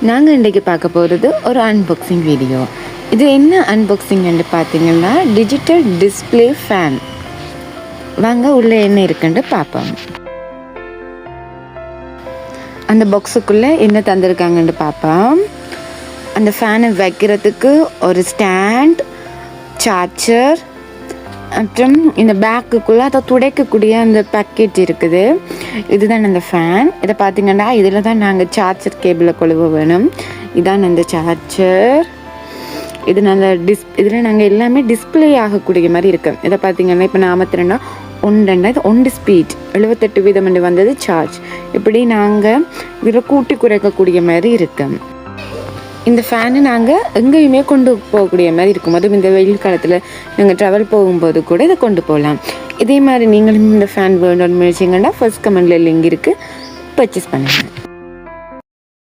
நாங்கள் இன்றைக்கி பார்க்க போகிறது ஒரு அன்பாக்சிங் வீடியோ. இது என்ன அன்பாக்சிங்னு பார்த்தீங்கன்னா டிஜிட்டல் டிஸ்பிளே ஃபேன். வாங்க உள்ளே என்ன இருக்குன்னு பார்ப்போம். அந்த பாக்ஸுக்குள்ளே என்ன தந்திருக்காங்கன்னு பார்ப்போம். அந்த ஃபேனை வைக்கிறதுக்கு ஒரு ஸ்டாண்ட், சார்ஜர், அப்புறம் இந்த பேக்குக்குள்ளே அதை துடைக்கக்கூடிய அந்த பேக்கெட் இருக்குது. இதுதான் அந்த ஃபேன். இதை பார்த்திங்கன்னா இதில் தான் நாங்கள் சார்ஜர் கேபிளை கொழுவ வேணும். இதான் அந்த சார்ஜர். இது நாங்கள் இதில் நாங்கள் எல்லாமே டிஸ்பிளே ஆகக்கூடிய மாதிரி இருக்குது. இதை பார்த்திங்கன்னா இப்போ நான் அமர்த்துறேன்னா இது 1 ஸ்பீட் 78% வந்தது சார்ஜ். இப்படி நாங்கள் இதில் கூட்டி குறைக்கக்கூடிய மாதிரி இருக்குது. இந்த ஃபேனை நாங்கள் எங்கேயுமே கொண்டு போகக்கூடிய மாதிரி இருக்கும். அதுவும் இந்த வெயில் காலத்தில் நாங்கள் ட்ராவல் போகும்போது கூட இதை கொண்டு போகலாம். இதே மாதிரி நீங்களும் இந்த ஃபேன் வேணும்னு நினச்சிங்கன்னா ஃபர்ஸ்ட் கமெண்டில் லிங்க் இருக்குது, பர்ச்சேஸ் பண்ணுங்கள்.